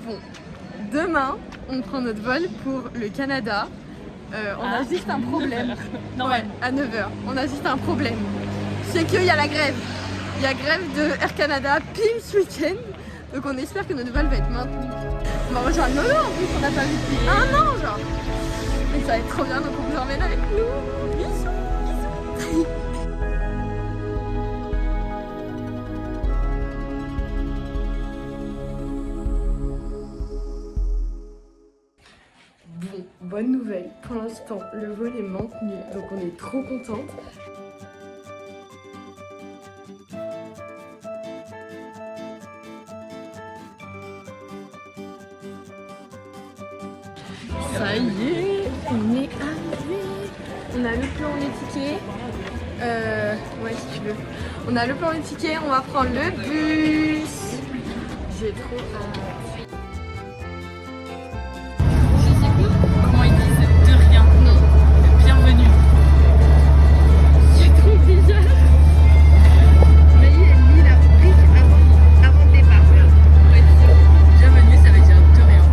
Bon, demain, on prend notre vol pour le Canada. On a juste un problème. Ouais, à 9h. On a juste un problème. C'est qu'il y a la grève. Il y a grève de Air Canada pile ce week-end. Donc on espère que notre vol va être maintenu. On va rejoindre Lolo en plus, on n'a pas vu depuis un an genre. Et ça va être trop bien, donc on vous emmène avec nous. Bisous, bisous. Bon, bonne nouvelle, pour l'instant le vol est maintenu, donc on est trop contente. Ça y est, on est arrivé. On a le plan, les tickets. Ouais, si tu veux. On a le plan, les tickets, on va prendre le bus. J'ai trop hâte. Comment ils disent de rien? Non. Bienvenue. C'est trop bizarre. Mais il lit la rubrique avant le départ. Bienvenue, ça veut dire de rien.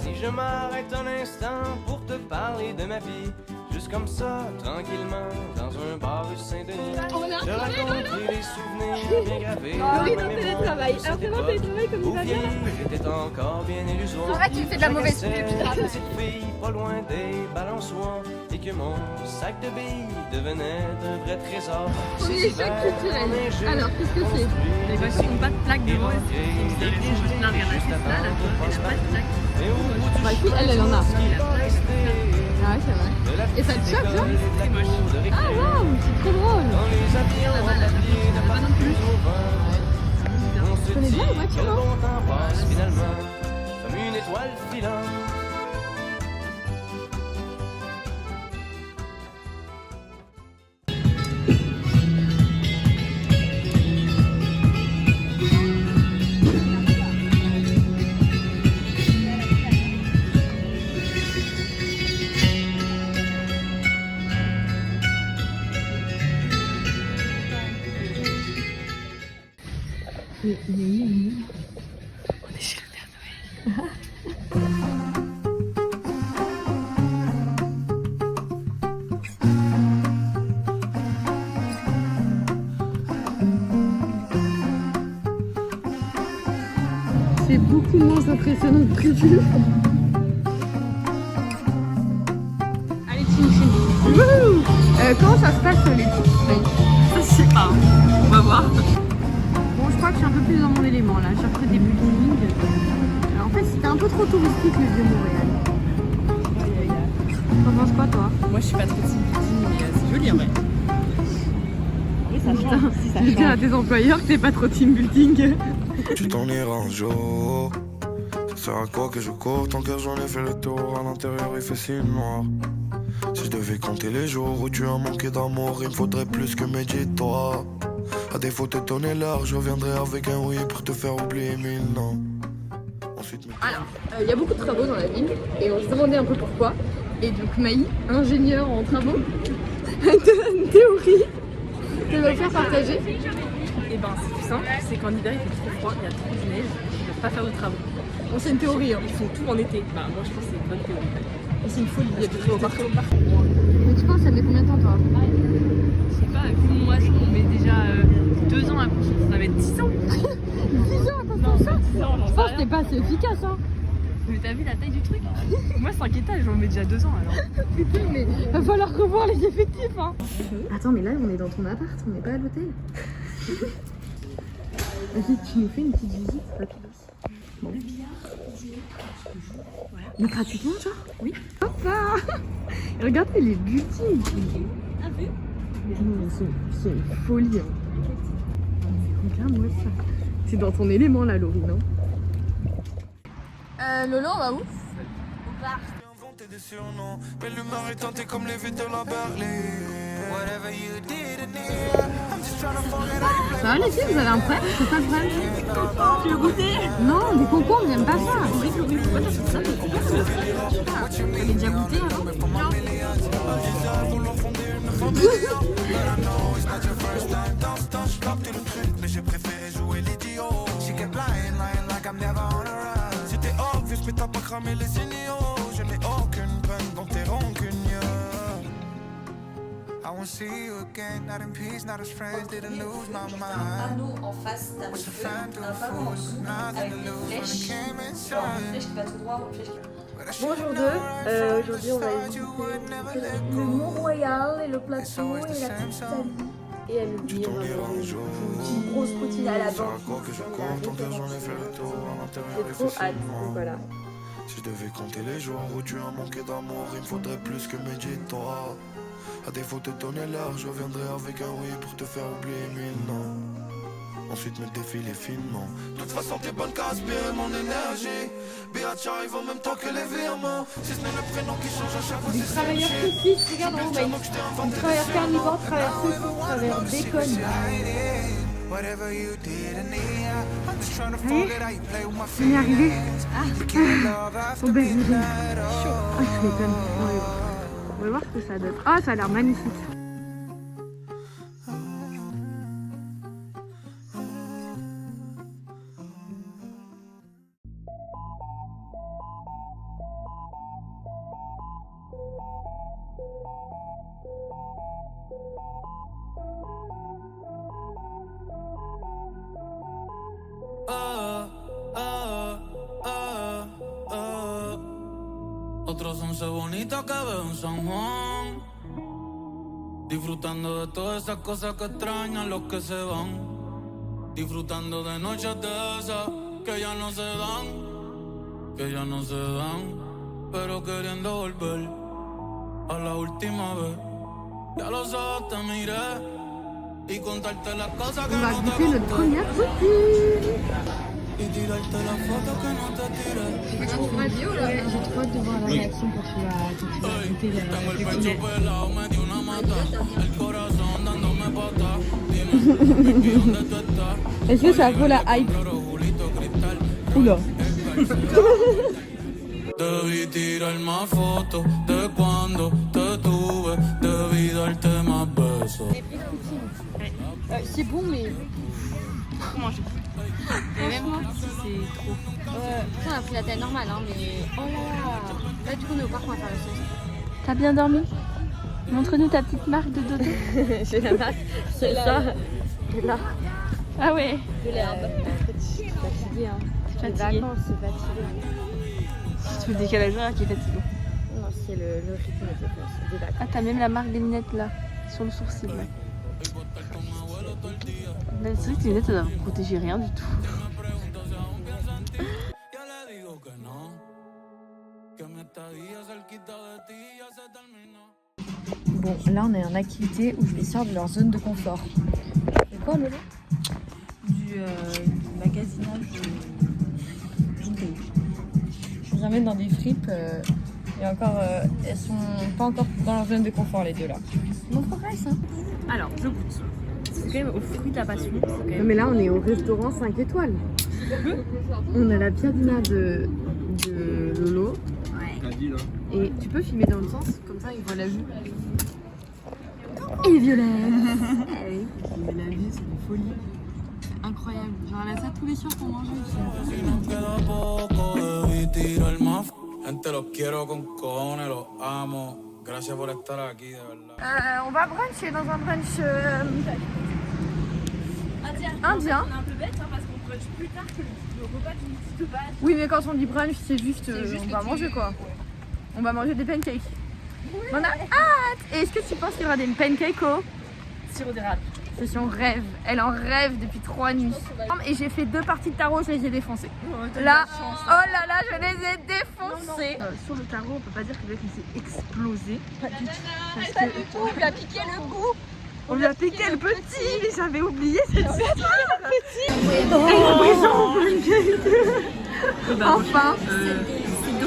Si je m'arrête un instant pour te parler de ma vie, juste comme ça, tranquillement, dans un bar rue Saint-Denis, je raconterai les souvenirs bien gravés. Laurie dans télétravail. Alors comment télétravail comme il va bien? J'étais encore bien illusoire. Arrête, tu me fais de la mauvaise pub. Une petite fille pas loin des balançoires et que mon sac de billes devenait de vrai trésor. Premier choc culturel. Alors, qu'est-ce que c'est? Les vaches n'ont pas de plaque de rose. C'est bizarre, elles sont plein, regarde, c'est ça, là, elle n'a pas de plaque. Bah, écoute, elle en a. Ah ouais, c'est vrai. Et ça te choque, genre? C'est moche. Ah waouh, c'est trop drôle. Pas non plus. Je connais bien la voiture, hein? Le temps passe finalement comme une étoile filante. On est chez le Père Noël. C'est beaucoup moins impressionnant que prévu. Allez, team chez nous. Wouhou. Comment ça se passe les tickets? Je sais pas. On va voir. Bon, je crois que je suis un peu plus dans mon élément là. J'ai repris des buildings. En fait, c'était un peu trop touristique le vieux Montréal. T'en penses quoi, toi? Moi, je suis pas trop team building, mais c'est joli en vrai. Oui, ça change. Si ça Tu dis à tes employeurs que t'es pas trop team building. Tu t'en iras un jour. Ça sert à quoi que je cours? Ton cœur j'en ai fait le tour. À l'intérieur il fait si noir. Si je devais compter les jours où tu as manqué d'amour, il me faudrait plus que médite-toi. À défaut de te donner l'heure, je reviendrai avec un oui pour te faire oublier mille non. Ensuite, Alors, il y a beaucoup de travaux dans la ville et on se demandait un peu pourquoi. Et donc Maï, ingénieur en travaux, de une théorie que va faire partager. Et ben, c'est tout simple. C'est qu'en hiver, il fait trop froid, il y a trop de neige, ils ne peuvent pas faire de travaux. Bon, c'est une théorie, hein. Ils font tout en été. Bah, moi, je pense que c'est une bonne théorie. C'est une folie, il y a des Parce que travaux c'est partout. Mais tu penses que ça met combien de temps, toi? Je sais pas, vu moi, on met déjà 2 ans à construire, ça va mettre 10 ans. 10 ans à construire ça? Je pense que c'est pas assez efficace, hein. Mais t'as vu la taille du truc? Moi, 5 étages, j'en mets déjà 2 ans alors. Putain, mais va falloir revoir les effectifs, hein. Attends, mais là, on est dans ton appart, on n'est pas à l'hôtel. Vas-y, tu nous fais une petite visite rapide. Bon. Mais gratuitement, genre? Oui. Hop là. Regardez les buildings. Ah, vu? C'est une folie. Hein. Regarde-moi ça. C'est dans ton élément là, Laurie, non? Lolo, on va où? Au bar. inventer des surnoms, mais l'humeur est tentée comme les vitres de la Berlin. Whatever you did in here, I'm just trying to forget how you play. Ça va les filles, vous avez un problème? C'est pas le problème? Tu veux goûter? Non, des concombres, j'aime pas ça. Pourquoi t'as fait ça? T'avais déjà goûté avant? Mais j'ai préféré jouer l'idiot. She kept lying, lying like I'm never on a run. C'était mais t'as pas cramé les signaux. Je n'ai aucune peine dans tes rancuniers. I won't see you again, not in peace, not as friends, didn't lose my mind. Un panneau en face d'un cheveu, un panneau en dessous, avec des flèches. Genre une flèche qui va tout droit ou une flèche qui va... Bonjour d'eux, aujourd'hui on va visiter le Mont-Royal et le plateau et la petite Italie. Et elle nous dit une grosse routine à la banque. J'ai trop hâte, donc voilà. Si je devais compter les jours où tu as manqué d'amour, il me faudrait plus que médite-toi. À défaut de donner l'heure, je viendrai avec un oui pour te faire oublier mille non. Ensuite me défiler finement. De toute façon t'es bonne qu'à aspirer mon énergie. Biatch arrive en même temps que les virements. Si ce n'est le prénom qui change à chaque fois. Du travailleur saucisse, regarde en haut, du travailleur carnivore, travailleur saucisse, travailleur bacon. On est arrivé. Au baiser. Ah, je m'étonne. On va voir ce que ça donne. Ah, ça a l'air magnifique. Otros 11 bonitas que veo en San Juan, disfrutando de todas esas cosas que extrañan los que se van, disfrutando de noches de esas que ya no se dan, pero queriendo volver a la última vez. Ya los ojos te miré y contarte las cosas que On va no te goûter notre conté. première routine. Y tirarte la foto que no te tiré. J'ai trop hâte de voir la réaction quand tu vas goûter la Tengo el pecho cuisine. pelado, me dio una mata. El corazón dándome patas. Dime, baby, ¿dónde tú estás? Est-ce que ça vaut la hype? Pero Julito Cristal. Oula. Debí tirar más fotos de cuando te tuve. Debí darte más besos. C'est bon, mais. Trop manger. Et même c'est trop. On a pris la taille normale, hein, mais oh là là. Là, du coup, on est au parc, on va faire le sauce. T'as bien dormi? Montre-nous ta petite marque de dodo. J'ai la marque, c'est ça. Et là, Ah ouais. de l'herbe. Je suis fatiguée, hein. T'es Les fatiguée. vacances, c'est fatigué. C'est le décalage horaire qui est fatigant. Non, c'est le rythme des vacances. Ah, t'as même la marque des lunettes là, sur le sourcil. Là. C'est vrai que tes lunettes, ça doit protéger rien du tout. Ya le digo que no. Que mi estadía cerquita de ti ya se terminó. Bon, là on est en activité où je les sors de leur zone de confort. C'est quoi, Lolo? Du magasinage de vidéo. Je les emmène dans des fripes et encore, elles sont pas encore dans leur zone de confort les deux là. Mon progresse, hein. Alors, je goûte. C'est quand même au fruit de la passion. Non, mais là, on est au restaurant 5 étoiles. On a la piadina de Lolo. Et tu peux filmer dans le sens, comme ça ils voient la vue. Et Violette. Ah oui, mais la vue, c'est une folie. Incroyable. Genre elle a ça tous les soirs pour manger. Si nos queda poco, debí tirar más. Gente, los quiero con cojones, los amo. Gracias por estar aquí, de verdad. On va bruncher dans un brunch indien. On est un peu bête hein, parce qu'on brunch plus tard que le repas du midi de base. Oui, mais quand on dit brunch, c'est juste, juste on que va tu- manger quoi. Ouais. On va manger des pancakes. On a hâte. Et est-ce que tu penses qu'il y aura des pancakes au Sirop d'érable. C'est son rêve. Elle en rêve depuis 3 nuits. Et j'ai fait 2 parties de tarot, je les ai défoncées. Là, oh là là, je les ai défoncées. Sur le tarot, on peut pas dire que le mec s'est explosé. Pas du tout. Parce que On lui a piqué le goût. on lui a piqué le petit, mais j'avais oublié cette histoire. Enfin. C'est $.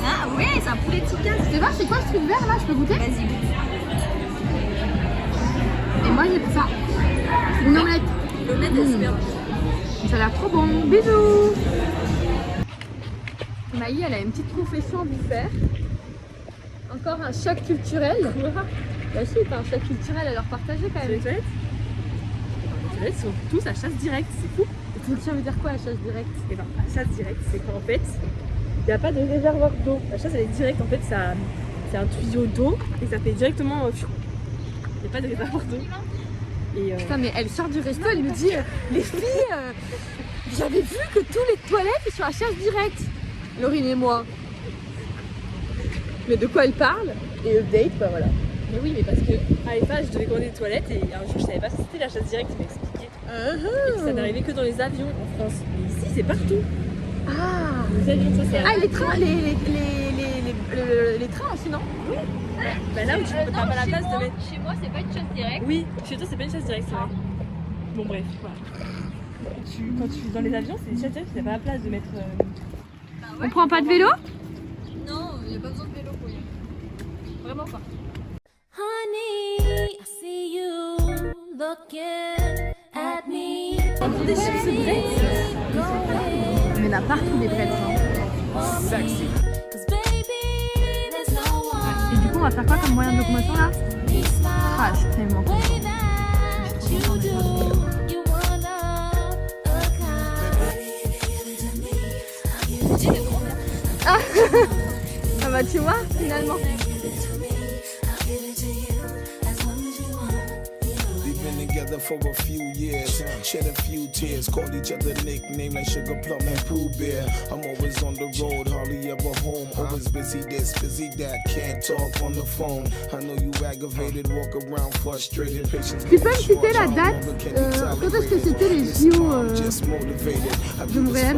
Ah ouais, c'est un poulet tikka. C'est vache, c'est quoi ce truc vert là? Je peux goûter? Vas-y. Et moi j'ai pris ça. Une omelette. L'omelette, elle est super bonne. Ça a l'air trop bon. Bisous. Maï, elle a une petite confession à vous faire. Encore un choc culturel. Bah si, t'as un choc culturel à leur partager quand même. toilettes sont tous à chasse directe, c'est fou. Et tout ça veut dire quoi la chasse directe? Et ben la chasse directe, c'est qu'en fait, il n'y a pas de réservoir d'eau. La chasse elle est directe, en fait, c'est un tuyau d'eau et ça fait directement. Il n'y a pas de réservoir d'eau. Et Putain, mais elle sort du resto, elle nous dit les filles, j'avais vu que tous les toilettes ils sont à chasse directe. Laurine et moi. Mais de quoi elle parle? Et update, bah voilà. Mais oui, mais parce que à l'étage, je devais commander des toilettes et un jour je savais pas si c'était la chasse directe, il m'a expliqué. Et que ça n'arrivait que dans les avions en France. Mais ici, c'est partout. Ah, Les avions, ça c'est. ah les trains, les trains aussi, non? Oui. Bah là où tu peux pas la place de mettre. Chez moi, c'est pas une chasse directe. Oui, chez toi, c'est pas une chasse directe, c'est vrai. Bon, bref, voilà. Quand tu es dans les avions, c'est une chasse directe, t'as pas la place de mettre. On prend pas de vélo? Non, il n'y a pas besoin de vélo pour y aller. Vraiment pas. Honey, I see you looking at me. Des chips brettes. Mais il y en a partout des brettes. Et du coup, on va faire quoi comme moyen de locomotion là? Ah, je suis tellement contente. Je suis trop contente d'être là. Ah bah tu vois, finalement. Together for a few years, shed a few tears, called each other nicknames like Sugar Plum and Pooh Bear. I'm always on the road, hardly ever home, always busy this, busy that, can't talk on the phone. I know you aggravated, walk around frustrated, patience. Tu peux me citer la date quand est-ce que c'était les JO de Montréal?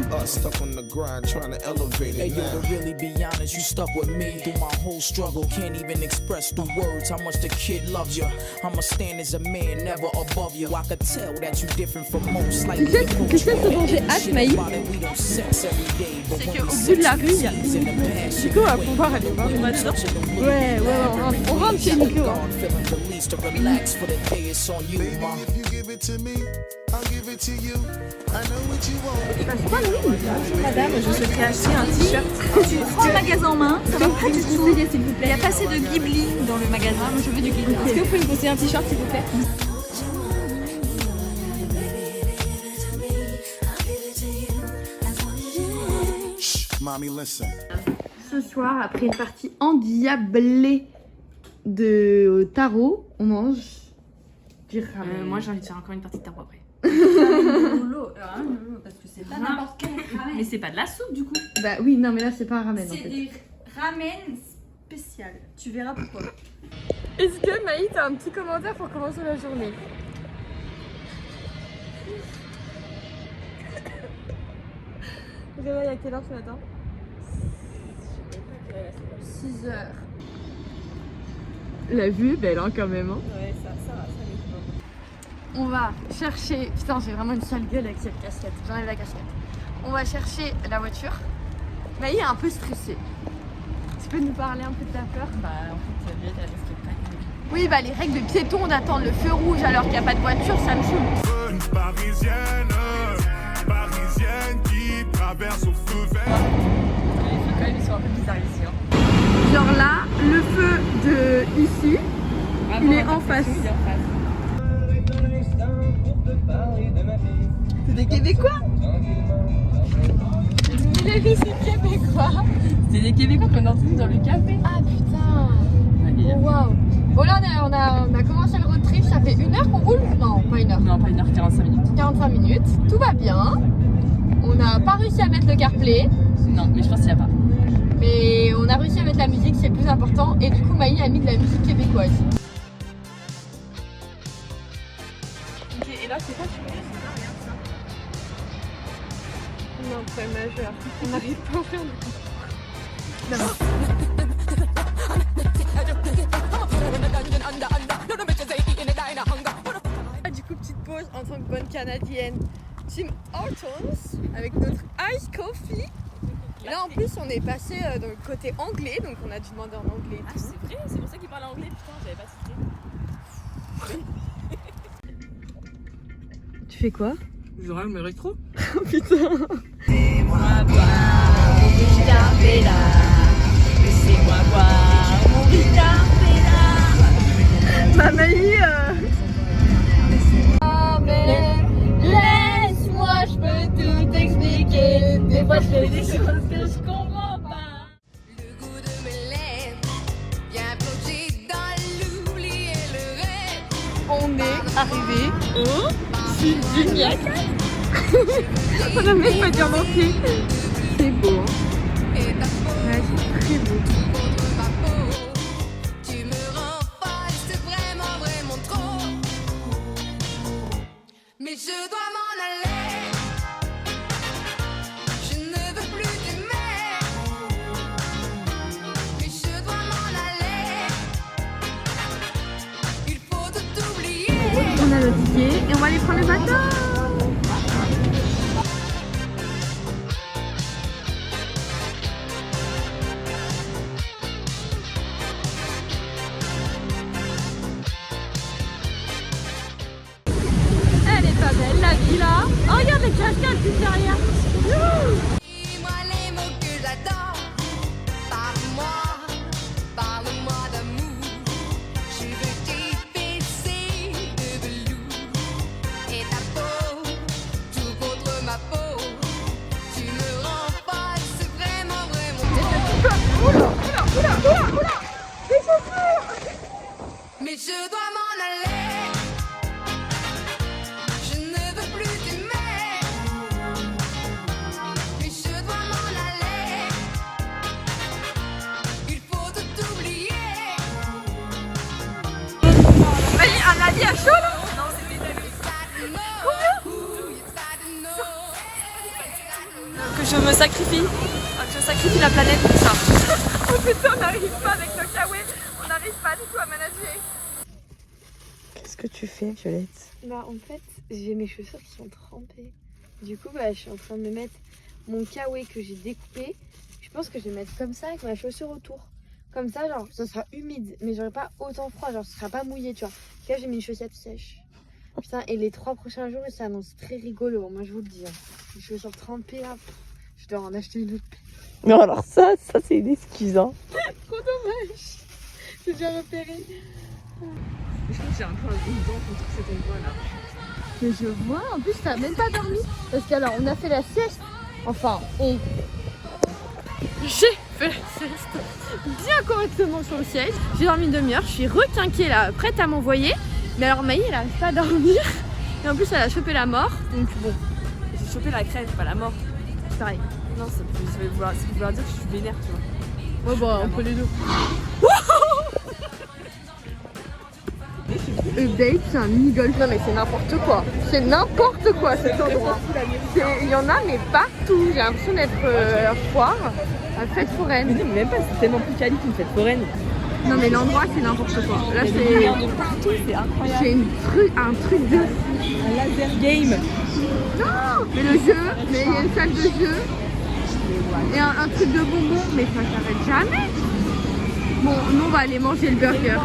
Hey, yo, to really be honest, you stuck with me through my whole struggle. Can't even express through words how much the kid loves you. I'ma stand as a man, never above you. I could tell that you different from most. Like Tu sais ce dont j'ai hâte, Maï? C'est qu'au bout de la rue, il y a Nico va pouvoir aller voir une match. Ouais, on rentre chez Nico. Madame, je souhaiterais acheter un t-shirt. Tu prends le magasin en main, ça va pas du tout. Il y a pas assez de Ghibli dans le magasin. Moi, je veux du Ghibli. Est-ce que vous pouvez me poster un t-shirt, s'il vous plaît? Ce soir, après une partie endiablée de tarot, on mange du ramen. Moi, j'ai envie de faire encore une partie de tarot après. Parce que c'est pas n'importe quel ramen. Mais c'est pas de la soupe du coup. Bah oui, non mais là c'est pas un ramen en C'est fait. des ramen spécial. Tu verras pourquoi. Est-ce que Maï, t'as un petit commentaire pour commencer la journée? Réveil à quelle heure ce matin? 6 heures. La vue, belle hein, quand même. Hein. Ouais, ça On va chercher. Putain, j'ai vraiment une sale gueule avec cette casquette. J'enlève la casquette. On va chercher la voiture. Maï est un peu stressée. Tu peux nous parler un peu de ta peur? Bah, en fait, Juliette, elle respecte pas. Oui, bah les règles de piéton d'attendre le feu rouge alors qu'il n'y a pas de voiture, ça me saoule. Parisienne qui traverse au feu vert. Les feux, quand même, ils sont un peu bizarres ici. Hein. Genre là, le feu de ici, il est en face. Il est en face. C'est des Québécois? Les filles, c'est Québécois. C'est des Québécois qu'on a entendus dans le café. Ah putain. Waouh. Bon là on a commencé le road trip, ça fait 1 heure qu'on roule? Non, pas 1 heure. Non, pas 1h, 45 minutes. 45 minutes, tout va bien. On n'a pas réussi à mettre le CarPlay. Non, mais je pense qu'il n'y a pas. Mais on a réussi à mettre la musique, c'est le plus important. Et du coup Maï a mis de la musique québécoise. Ok, et là c'est quoi tu veux? Non, problème majeur. On n'arrive pas à faire Du coup, petite pause en tant que bonne canadienne. Tim Hortons avec notre Ice Coffee. Là en plus on est passé dans le côté anglais, donc on a dû demander en anglais. Ah, c'est vrai, c'est pour ça qu'il parle anglais, putain, j'avais pas cité. Tu fais quoi? Je râle mes rétro. Oh putain. Laissez-moi boire mon Ricard Bédard. Laissez-moi boire mon Ricard Bédard. Ma Maï d'une niaque. On a même pas dit en entier. C'est beau, hein. Ouais, c'est très beau. Tu me rends folle, c'est vraiment, vraiment trop. Mais je dois m'en aller. Je ne veux plus t'aimer. Mais je dois m'en aller. Il faut tout oublier. On a le ticket et on va aller prendre le bateau. Elle est pas belle la vie là. Oh regarde les cascades juste derrière. Dis-moi les mots que j'adore. Parle-moi d'amour. Je veux tes baisers de velours. Et ta peau, tout contre ma peau. Tu me rends folle, c'est vraiment, vraiment. Mais je dois m'en aller. Je ne veux plus t'aimer. Mais je dois m'en aller. Il faut tout oublier. Vas-y, un avis à chaud là. Que je me sacrifie. Que je sacrifie la planète pour ça. Oh putain, on n'arrive pas avec le kawaii. On n'arrive pas du tout à manager. Qu'est-ce que tu fais, Violette? Bah en fait, j'ai mes chaussures qui sont trempées. Du coup, bah je suis en train de me mettre mon kawaii que j'ai découpé. Je pense que je vais mettre comme ça avec ma chaussure autour. Comme ça, genre, ça sera humide, mais j'aurai pas autant froid, genre, ce sera pas mouillé, tu vois. Là, j'ai mis une chaussette sèche. Putain, et les 3 prochains jours, ça annonce très rigolo, moi je vous le dis. Hein. Les chaussures trempées là, je dois en acheter une autre. Non, alors ça c'est une excuse, hein. Trop dommage. J'ai déjà repéré. Je trouve que j'ai un peu une dent contre cet endroit là. Mais je vois, en plus t'as même pas dormi. Parce qu'alors on a fait la sieste. Enfin, j'ai fait la sieste bien correctement sur le siège. J'ai dormi une demi-heure, je suis requinquée là, prête à m'envoyer. Mais alors Maï elle arrive pas à dormir. Et en plus elle a chopé la mort. Donc bon, J'ai chopé la crève, pas la mort. c'est pareil. Non, ça peut vouloir dire que je suis vénère, tu vois. Ouais bah, on peut les deux. Update, c'est un mini-golf. Non mais c'est n'importe quoi. C'est n'importe quoi cet endroit. Il y en a mais partout. J'ai l'impression d'être foire à fête foraine. Mais même pas, c'est tellement plus quali qu'une fête foraine. Non mais l'endroit c'est n'importe quoi. Là c'est de partout, c'est incroyable. c'est un truc de... Un laser game. Non mais le jeu, mais il y a une salle de jeu. Et un truc de bonbons, mais ça s'arrête jamais. Bon, nous on va aller manger le burger.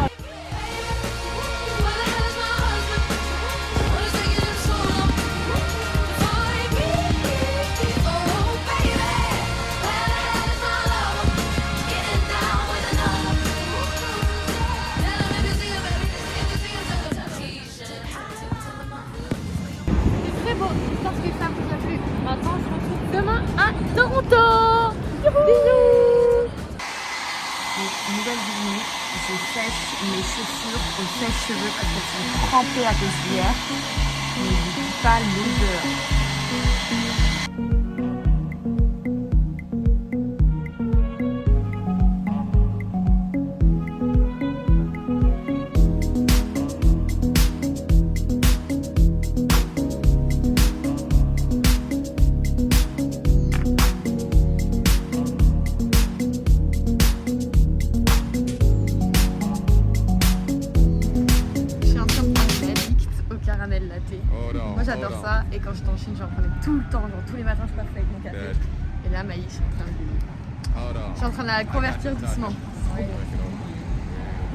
Très beau, j'espère que ça vous a plu. Maintenant, je vous retrouve demain à Toronto. Bisous. Nouvelle journée, je sèche mes chaussures au sèche-cheveux parce qu'elles sont trempées à cause d'hier. Mais je dis pas l'odeur. Caramel latte. Moi j'adore ça et quand j'étais en Chine j'en prenais tout le temps, genre tous les matins je passais avec mon café. Et là Maïs, je suis en train de la convertir doucement. C'est trop bon.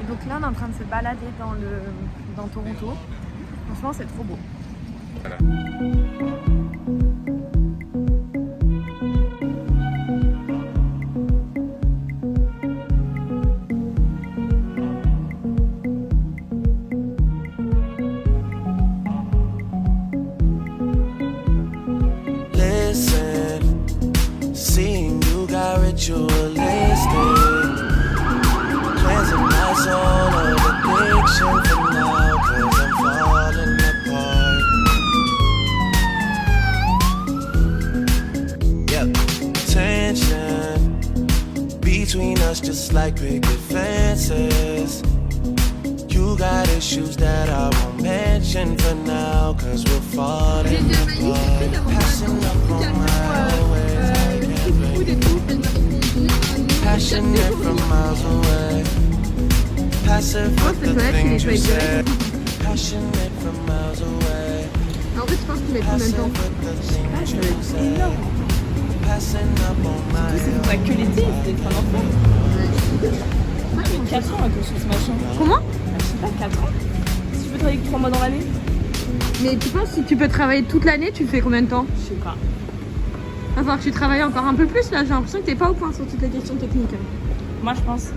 Et donc là on est en train de se balader dans Toronto. Franchement c'est trop beau. Ritualistic, cleansing my soul of addiction for now, 'cause I'm falling apart. us just like picket fences. You got issues that I won't mention for now, cause we're falling apart. Passing up on my highways, I can't blame you. Passionate from miles away. Passive with the things you say. Passionate from miles away. En fait, je pense qu'ils mettent combien de temps? Ah, ça va être énorme. Passing up on my C'est pas que l'été, c'est un enfant. Ah, mais 4 ans à cause de ce machin. Comment? Je sais pas, 4 ans. Si tu peux travailler que 3 mois dans l'année? Mais tu penses si tu peux travailler toute l'année, tu fais combien de temps? Je sais pas. Il va falloir que tu travailles encore un peu plus là, j'ai l'impression que t'es pas au point sur toutes les questions techniques. Moi, je pense.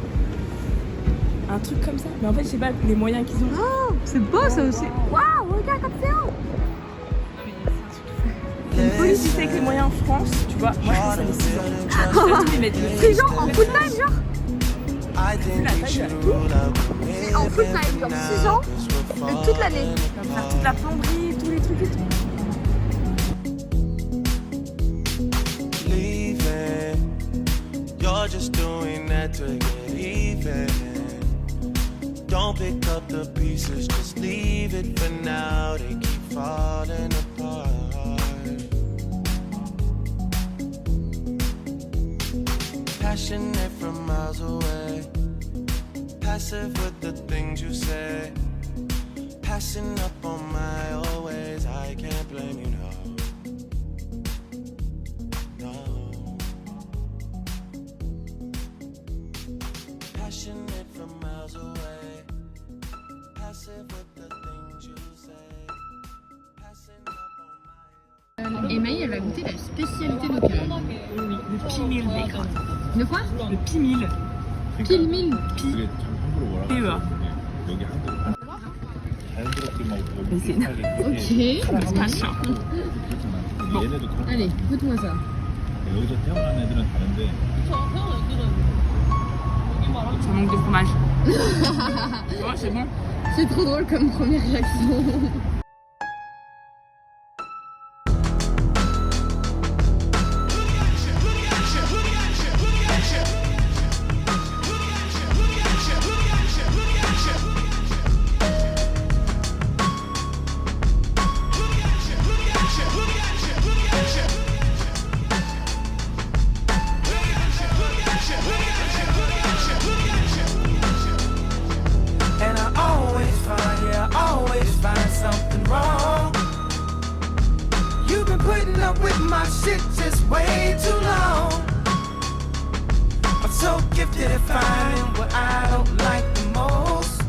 Un truc comme ça. Mais en fait, je sais pas les moyens qu'ils ont. Oh, c'est beau ça aussi. Waouh, regarde comme c'est haut. Une politique avec les moyens en France, tu vois. Moi, je pense à les 6 ans. C'est genre en full time, genre mais en full time, genre 6 ans, toute l'année. Faire toute la plomberie, tous les trucs et tout. You're just doing that to get even. Don't pick up the pieces, just leave it for now. They keep falling apart. Passionate from miles away. Passive with the things you say. Passing up on my always. I can't blame you, no. Passionate from miles away. Passive with the things you say. Passing up on my. Emaï, elle va goûter la spécialité locale. Oui, le pimil bacon. De quoi? Le pimil. Pilmil. PEA. Mais c'est Ok. c'est pas ça. Allez, goûte-moi ça. Ça manque de fromage. Ouais, c'est bon. C'est trop drôle comme première réaction. And I always find something wrong. You've been putting up with my shit just way too long. I'm so gifted at finding what I don't like the most.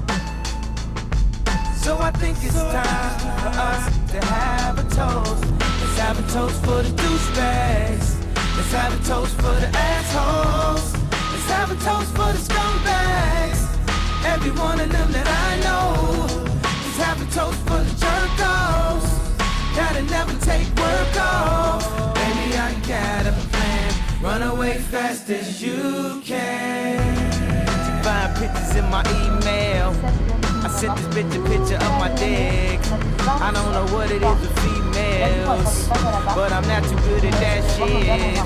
So I think it's time for us to have a toast. Let's have a toast for the douchebags. Let's have a toast for the assholes. Let's have a toast for the scumbags. Every one of them that I know. Let's have a toast for the jerk-offs that'll never take work off. Baby, I got a plan. Run away fast as you can. You find pictures in my email. I sent this bitch a picture of my dick. I don't know what it is with females, but I'm not too good at that shit.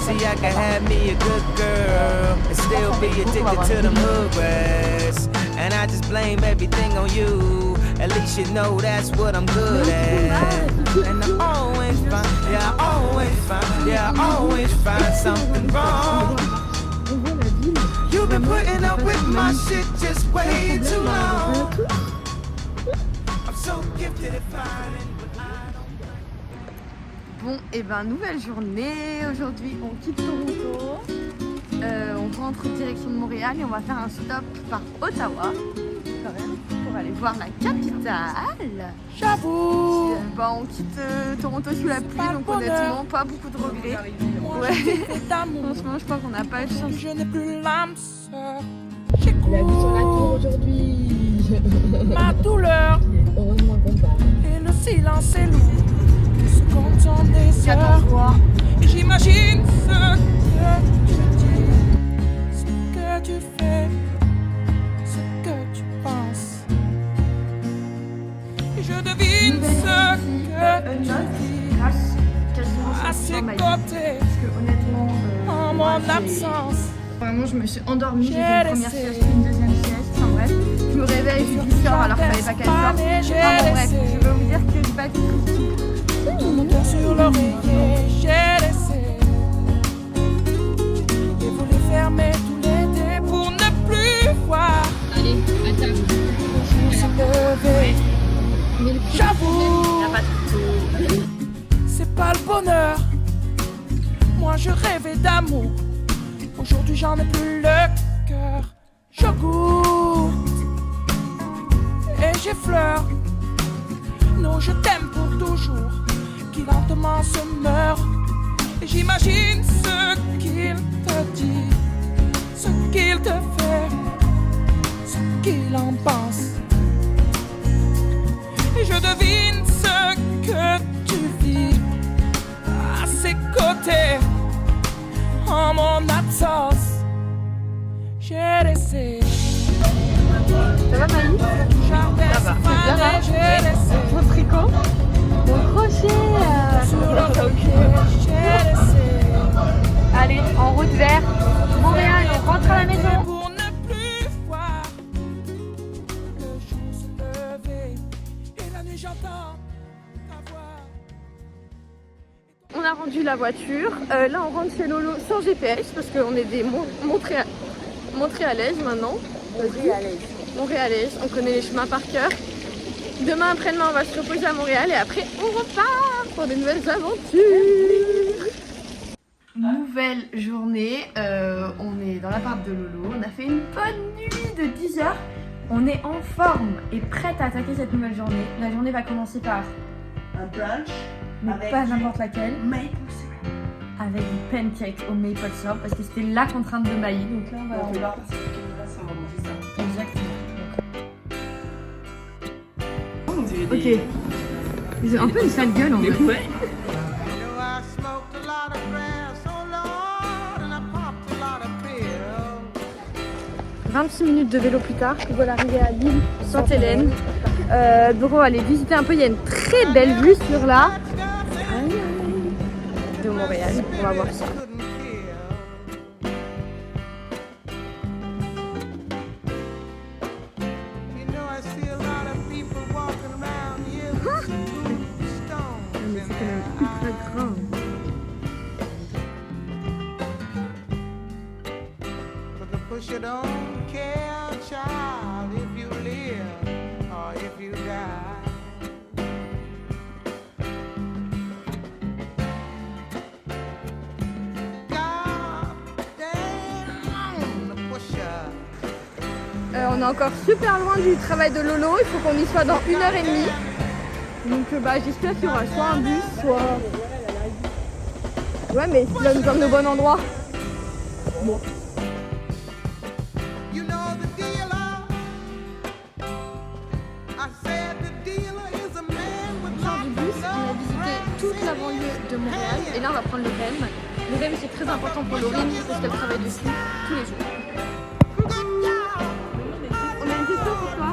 See, I can have me a good girl and still be addicted to them hood rats. And I just blame everything on you. At least you know that's what I'm good at. And I always find something wrong. You've been putting up with my shit just way too long. I'm so gifted at finding what I don't. Bon, et ben nouvelle journée. Aujourd'hui, on quitte Toronto. On rentre direction de Montréal et on va faire un stop par Ottawa quand même pour aller voir la capitale. J'avoue. Bah, on quitte Toronto sous la pluie, donc honnêtement pas beaucoup de regrets. Ouais. Franchement, je crois qu'on n'a pas eu de chance. Je n'ai plus l'âme sœur. Il a vu sur la tour aujourd'hui. Ma douleur Heureusement qu'on parle. et le silence est lourd. Ce compte en des heures. Et j'imagine ce que tu dis, ce que tu fais, ce que tu penses. Et je devine ce que tu dis à ses côtés, Parce que honnêtement, en moi, mon absence. Vraiment, je me suis endormie, j'ai fait une première sieste, une deuxième sieste, enfin bref. Je me réveille, je dis sors alors qu'il fallait pas qu'elle sorte. Enfin bon bref, je veux vous dire que j'ai pas été Mon sur l'oreiller, j'ai laissé. Et voulu fermer tous les dés pour ne plus voir. Allez, à table. Le jour s'est levé. J'avoue, c'est pas le bonheur. Moi je rêvais d'amour. Aujourd'hui j'en ai plus le cœur. Je goûte et j'effleure. Non, je t'aime pour toujours. Qui lentement se meurt. Et j'imagine ce qu'il te dit, ce qu'il te fait, ce qu'il en pense. Et je devine ce que tu vis à ses côtés. En mon absence, j'ai laissé. Ça va Maïs? Ça va. C'est bien là? J'ai laissé. Mon tricot? Mon crochet Sur le roquet, j'ai laissé. Allez, en route vers Montréal, on rentre à la maison. Pour ne plus voir le jour se lever et la nuit j'entends ta voix. On a rendu la voiture, là on rentre chez Lolo sans GPS parce qu'on est des Montréalaises maintenant. Montréalaises, on connaît les chemins par cœur. Demain après-demain on va se reposer à Montréal et après on repart pour de nouvelles aventures. Nouvelle journée, on est dans l'appart de Lolo, on a fait une bonne nuit de 10 heures. On est en forme et prête à attaquer cette nouvelle journée. La journée va commencer par un brunch, mais pas n'importe laquelle, maple syrup. avec du pancake au maple syrup parce que c'était la contrainte de Maï. Donc là on va exactement. Ok. Ils ont un peu une sale gueule en fait. 26 minutes de vélo plus tard, je vais arriver à l'île Sainte-Hélène. Donc on va aller visiter un peu, il y a une très belle vue sur la de Montréal, on va voir ça. Mais c'est quand même ultra grand. You don't care, child, if you live or if you die. God damn the pusher. On est encore super loin du travail de Lolo, il faut qu'on y soit dans 1h30. Donc j'espère qu'il y aura soit un bus, soit... Ouais mais il va nous emmener au bon endroit. Bon. Toute la banlieue de Montréal et là on va prendre le REM. Le REM c'est très important pour Laurine parce qu'elle travaille dessus tous les jours. On a une question pour toi.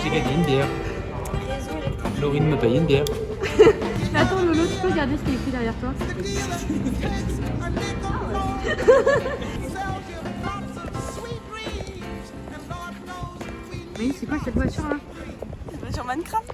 J'ai gagné une bière. Laurine me paye une bière. Mais attends Lolo, tu peux regarder ce qui est écrit derrière toi? Oui, c'est quoi cette voiture là? Une voiture Minecraft.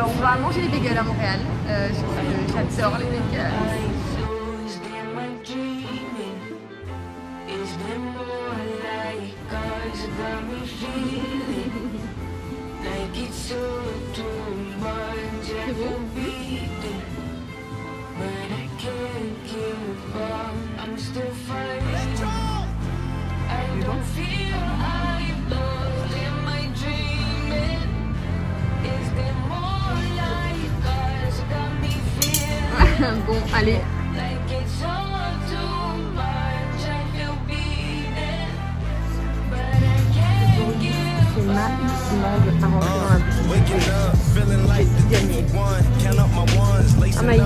On va manger les bagels à Montréal. J'adore les bagels. C'est bon. Bon, allez. C'est maximum à rentrer dans la boutique. J'ai tout gagné. Amaï,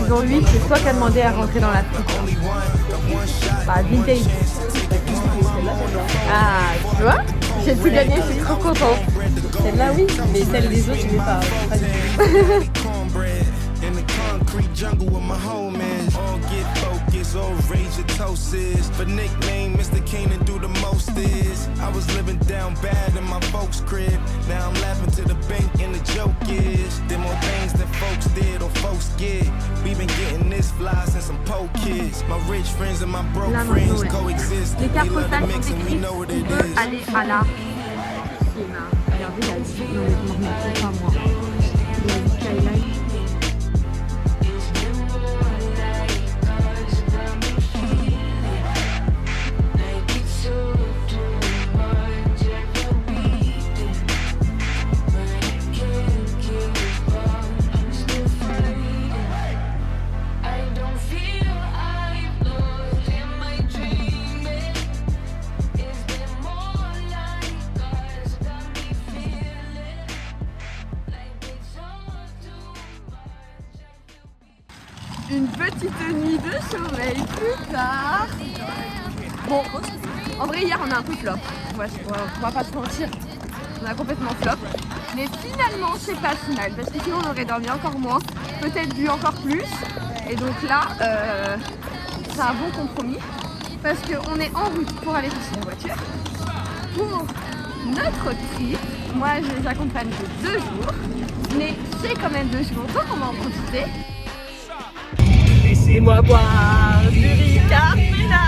aujourd'hui c'est toi qui as demandé à rentrer dans la boutique. Bah, vintage. Ah, tu vois, j'ai tout gagné, je suis trop contente. Celle-là oui, mais celle des autres je vais pas du tout. In the concrete jungle with my homies. All get focused, all rage your toast is. For nickname, Mr. Keenan do the most is. I was living down bad in my folks' crib. Now I'm laughing to the bank and the joke is. Did more things than folks did or folks get. We been getting this fly since I'm po kids. My rich friends and my broke friends coexist. Les They cartes love the postales mix sont and we écrites, know what on it peut is. aller à la Siena. Regardez la vue, non mais je m'en remets pas moi. La vue skyline. Une petite nuit de sommeil plus tard. Bon, en vrai hier on a un peu flop. Ouais, on va pas se mentir. On a complètement flop. Mais finalement c'est pas si mal parce que sinon on aurait dormi encore moins, peut-être bu encore plus. Et donc là, c'est un bon compromis parce qu'on est en route pour aller chercher la voiture. Pour notre trip, moi je les accompagne de 2 jours. Mais c'est quand même 2 jours, donc on va en profiter. Laissez-moi boire du Ricardina.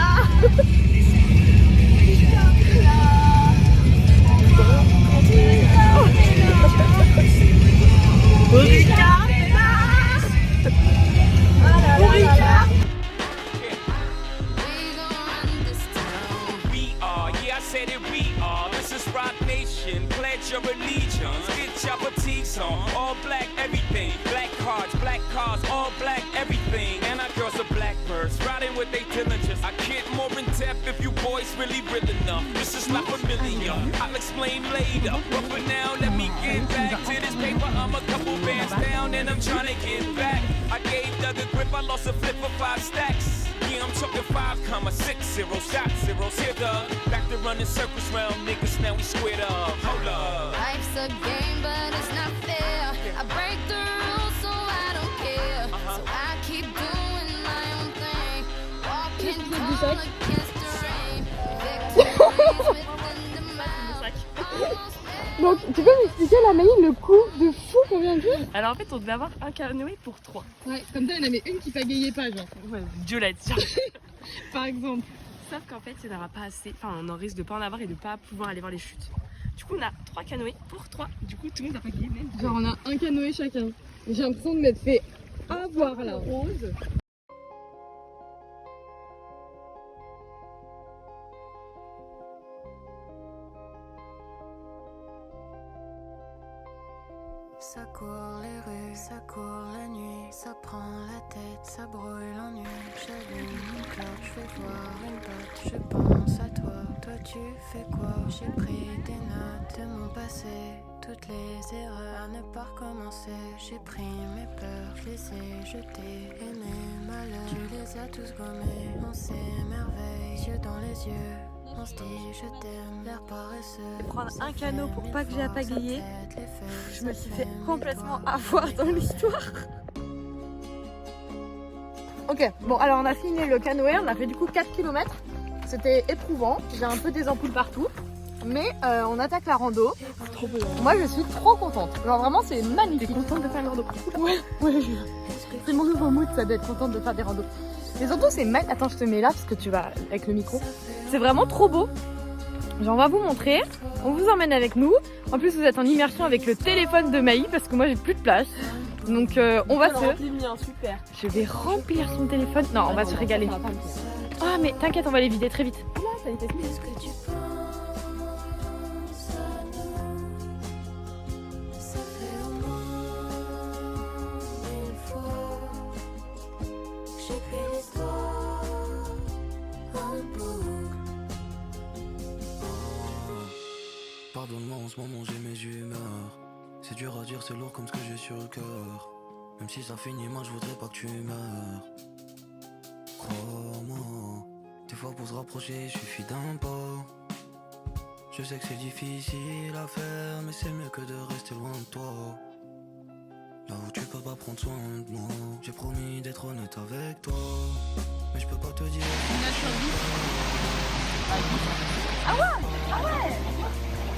We are, yeah, I said it, we are. This is Rock Nation, pledge your allegiance. Get your boutiques on, all black everything. Black cars, all black everything. And our girls are blackbirds, riding with they diligence. I get more in depth if you boys really real enough. This is not familiar, I'll explain later. But for now, let me get back to this paper. I'm a couple bands down and I'm trying to get back. I gave Doug a grip, I lost a flip for 5 stacks. Yeah, I'm talking 5,60, shot zeros here, Doug. Back to running circles round niggas, now we squared up. Hold up. Life's a game, but it's not fair. I break the rules, so I don't care. So I keep doing my own thing. Walking tall against the rain. Victories within the mouth. Donc tu peux m'expliquer la Maï le coup de fou qu'on vient de faire? Alors en fait on devait avoir un canoë pour 3. Ouais, comme ça il y en avait une qui pagayait pas genre. Ouais, violette. Par exemple. Sauf qu'en fait il n'y en aura pas assez, enfin on en risque de pas en avoir et de pas pouvoir aller voir les chutes. Du coup on a 3 canoës pour 3, du coup tout le monde a pagayé même. Genre on a un canoë chacun. J'ai l'impression de m'être fait avoir la rose. Ça court les rues, ça court la nuit, ça prend la tête, ça brouille l'ennui. J'allume une clope, je vais voir une pote, je pense à toi. Toi tu fais quoi? J'ai pris des notes de mon passé, toutes les erreurs à ne pas recommencer. J'ai pris mes peurs, je les ai jetées, et mes malheurs, tu les as tous gommés. On s'émerveille, yeux dans les yeux. On se dit je t'aime, l'air paresseux. Prendre un canot pour pas que j'ai à pagayer. Je me suis fait complètement avoir dans l'histoire. Ok, bon alors on a fini le canoë, on a fait du coup 4 km. C'était éprouvant, j'ai un peu des ampoules partout. Mais on attaque la rando. Trop beau. Moi je suis trop contente. Genre vraiment c'est magnifique. T'es contente de faire une rando? Ouais, c'est mon nouveau mood ça d'être contente de faire des randos. Mais surtout c'est magnifique. Attends je te mets là parce que tu vas avec le micro. C'est vraiment trop beau. Genre on va vous montrer. On vous emmène avec nous. En plus vous êtes en immersion avec le téléphone de Maï parce que moi j'ai plus de place. Donc on va se... Super. Je vais remplir son téléphone. Non on va se régaler. Ah mais t'inquiète on va les vider très vite. Là ça y est. Pardonne-moi, en ce moment j'ai mes humeurs. C'est dur à dire, c'est lourd comme ce que j'ai sur le cœur. Même si ça finit mal, je voudrais pas que tu meurs. Crois-moi, des fois pour se rapprocher, il suffit d'un pas. Je sais que c'est difficile à faire, mais c'est mieux que de rester loin de toi. Là où tu peux pas prendre soin de moi, j'ai promis d'être honnête avec toi. Mais je peux pas te dire. Ah ouais.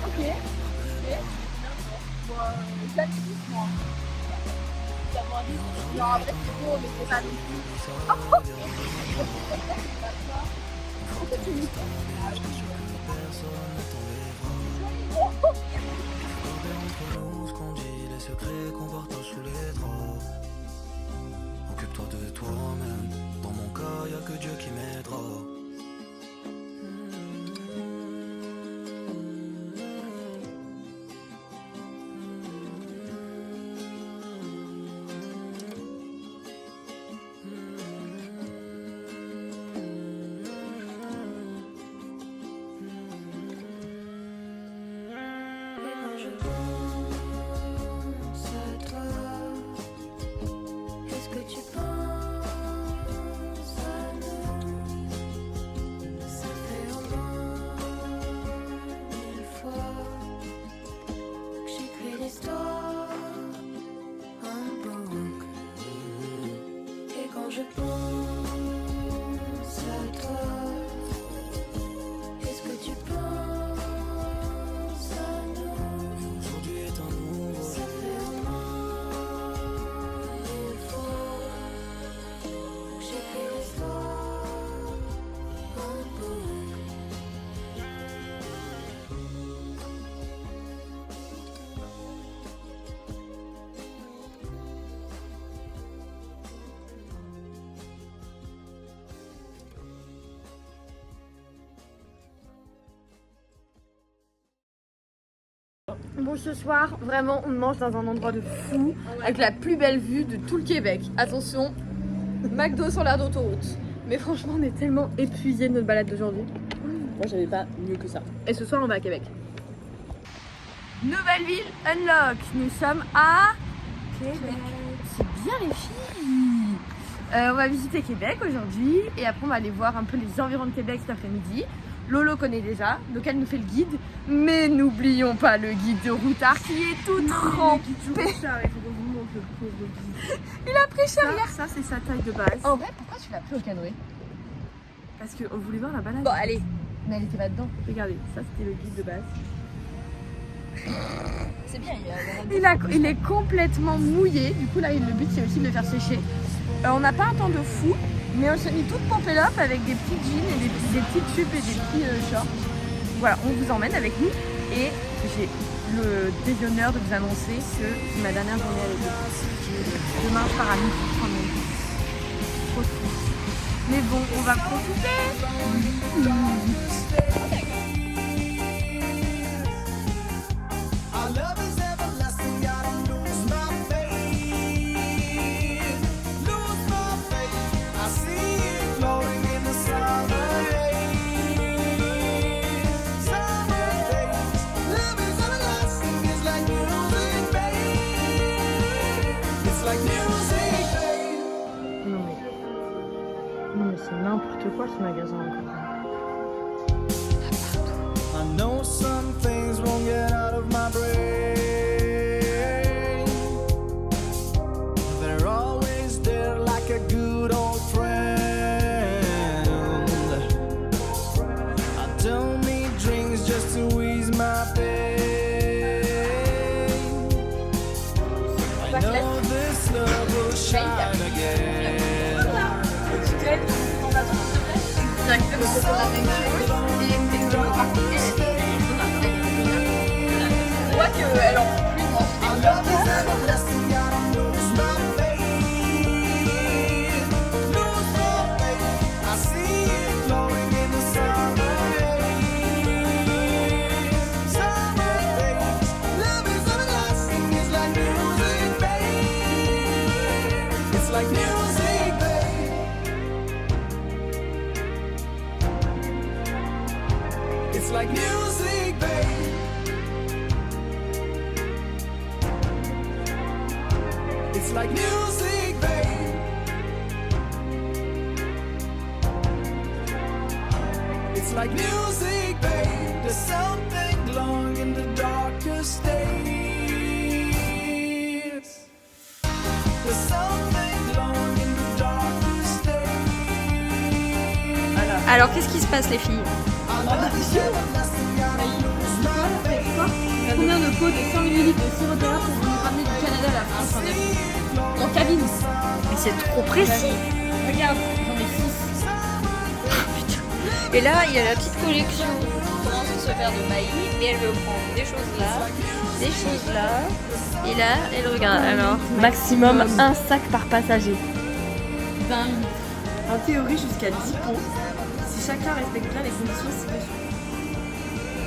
Ok. Bon, ça te dit moi. Non, après c'est beau, mais c'est pas non plus. Pourquoi tu dis ça? Entre nous, ce qu'on dit, les secrets qu'on partage sous les draps. Occupe-toi de toi-même. Dans mon cas, y'a que Dieu qui m'aidera. Je pense à toi. Qu'est-ce que tu penses à nous? Aujourd'hui est un nouveau Ça fait au moins 1000 fois que j'écris l'histoire en boucle. Bon, ce soir, vraiment, on mange dans un endroit de fou, avec la plus belle vue de tout le Québec. Attention, McDo sur l'aire d'autoroute. Mais franchement, on est tellement épuisés de notre balade d'aujourd'hui. Moi, j'avais pas mieux que ça. Et ce soir, on va à Québec. Nouvelle ville, Unlock. Nous sommes à Québec. C'est bien les filles. On va visiter Québec aujourd'hui et après on va aller voir un peu les environs de Québec cet après-midi. Lolo connaît déjà, donc elle nous fait le guide. Mais n'oublions pas le guide de routard qui est tout trempé. Il a pris cher hier. Ça, c'est sa taille de base. En vrai, pourquoi tu l'as pris au canoë? Parce qu'on voulait voir la balade. Bon, allez. Mais elle était pas dedans. Regardez, ça c'était le guide de base. C'est bien, Il est complètement mouillé. Du coup, là, le but c'est aussi de le faire sécher. On n'a pas un temps de fou, mais on s'est mis toute pompée up avec des petites jeans et des petites jupes et des petits shorts. Voilà, on vous emmène avec nous et j'ai le déshonneur de vous annoncer que c'est ma dernière journée avec vous. Demain, je pars à midi prendre mon bus. Trop triste. Mais bon, on va profiter. Our love is everlasting, gotta lose my faith. Lose my faith. I see it floating in the summer rain. Summer days. Love is everlasting, it's like music, babe. It's like music, babe. Non mais c'est n'importe quoi ce magasin encore. I know some things won't get out of my brain. They're always there like a good old friend. I don't need drinks just to ease my pain. I know this love will shine again. Exactement, c'est la même chose. Et par contre, on voit qu'elle en prend plus grand. Our love is everlasting, gotta lose my faith. Lose my faith. I see it flowing in the summer rain. Summer days. Love is everlasting, it's like music, babe. It's like music, babe. It's like music, babe. like music, babe. It's like music, babe. There's something glowing in the darkest days. There's something glowing in the darkest days. Alors, qu'est-ce qui se passe, les filles? Combien de pots de 100 ml de sirop d'érable pour nous ramener du Canada là? En cabine. Mais c'est trop précis. Regarde, j'en ai 6. Et là, il y a la petite collection qui commence à se faire de maïs. Et elle veut prendre des choses là, des choses là. Et là, elle regarde. Alors, Maximum un sac par passager. 20 litres. En théorie, jusqu'à 10 pots, si chacun respecte bien les conditions ci-dessus.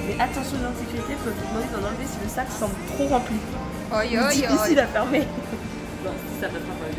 Mais attention aux insécurités, peuvent vous demander d'en enlever si le sac semble trop rempli. oi oi oi. Difficile à fermer. Non, ça va pas mal.